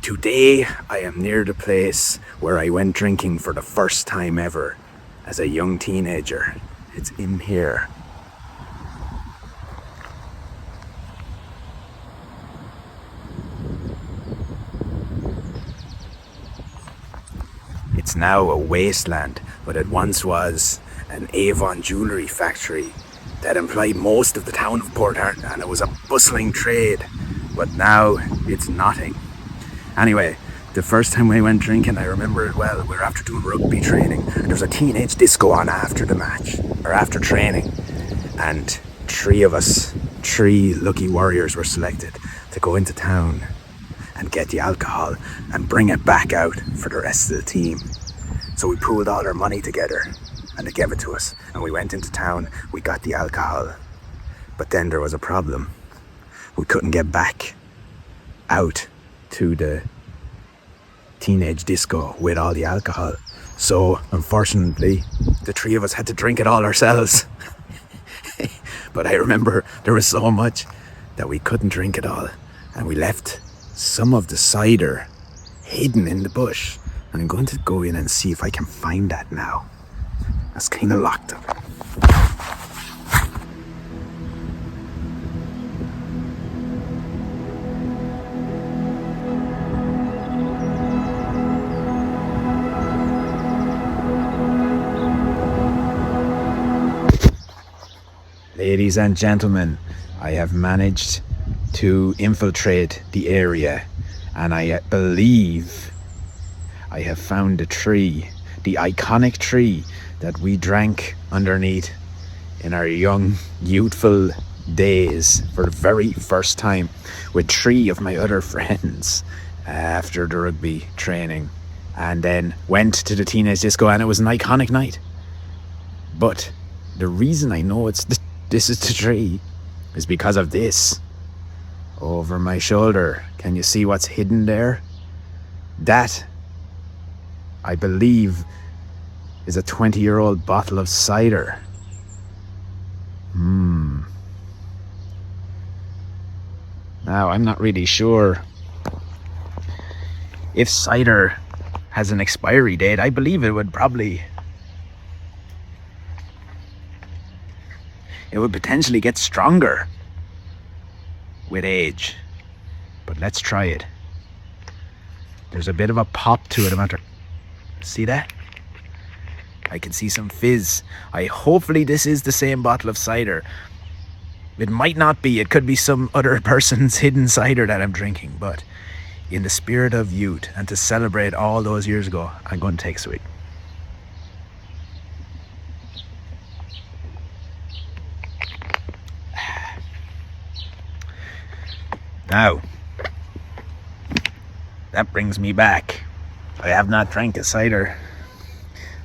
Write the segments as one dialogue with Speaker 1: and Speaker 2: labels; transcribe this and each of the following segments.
Speaker 1: Today I am near the place where I went drinking for the first time ever as a young teenager. It's in here. It's now a wasteland, but it once was an Avon jewellery factory that employed most of the town of Portart, and it was a bustling trade, but now it's nothing. Anyway, the first time we went drinking, I remember it well. We were after doing rugby training, and there was a teenage disco on after the match, or after training, and three lucky warriors were selected to go into town and get the alcohol and bring it back out for the rest of the team. So we pooled all our money together and they gave it to us, and we went into town, we got the alcohol, but then there was a problem. We couldn't get back out to the teenage disco with all the alcohol, so unfortunately the three of us had to drink it all ourselves. But I remember there was so much that we couldn't drink it all, and we left some of the cider hidden in the bush, and I'm going to go in and see if I can find that now. That's kind of locked up. Ladies and gentlemen, I have managed to infiltrate the area, and I believe I have found the tree, the iconic tree that we drank underneath in our young, youthful days for the very first time with three of my other friends after the rugby training, and then went to the teenage disco, and it was an iconic night. But the reason I know this is the tree is because of this over my shoulder. Can you see what's hidden there? That, I believe, is a 20-year-old bottle of cider. Now, I'm not really sure if cider has an expiry date. I believe it would potentially get stronger with age. But let's try it. There's a bit of a pop to it. See that? I can see some fizz. Hopefully this is the same bottle of cider. It might not be. It could be some other person's hidden cider that I'm drinking. But in the spirit of youth and to celebrate all those years ago, I'm going to take a swig. Now, that brings me back. I have not drank a cider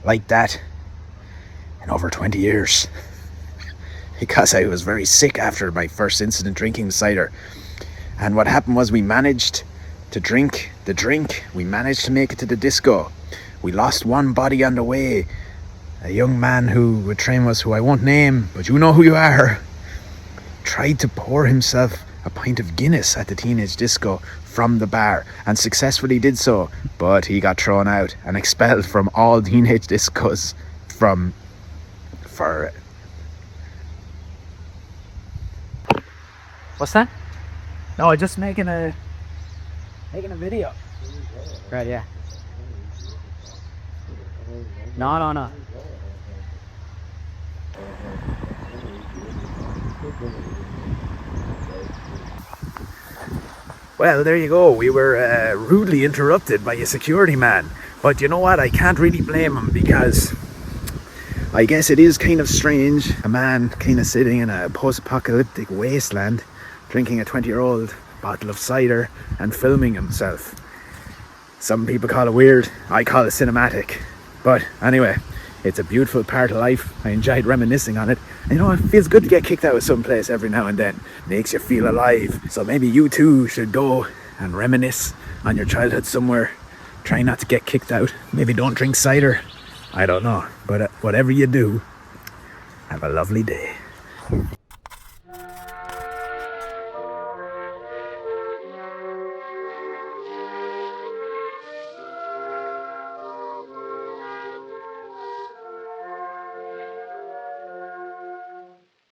Speaker 1: like that in over 20 years because I was very sick after my first incident drinking cider. And what happened was we managed to drink the drink. We managed to make it to the disco. We lost one body on the way. A young man who would train us, who I won't name, but you know who you are, tried to pour himself a pint of Guinness at the teenage disco from the bar, and successfully did so, but he got thrown out and expelled from all teenage discos for
Speaker 2: What's that? No, I'm just making a video. Right, yeah. No.
Speaker 1: Well, there you go. We were rudely interrupted by a security man. But you know what? I can't really blame him, because I guess it is kind of strange. A man kind of sitting in a post-apocalyptic wasteland, drinking a 20-year-old bottle of cider and filming himself. Some people call it weird. I call it cinematic. But anyway, it's a beautiful part of life. I enjoyed reminiscing on it. And you know, it feels good to get kicked out of some place every now and then. Makes you feel alive. So maybe you too should go and reminisce on your childhood somewhere. Try not to get kicked out. Maybe don't drink cider. I don't know. But whatever you do, have a lovely day.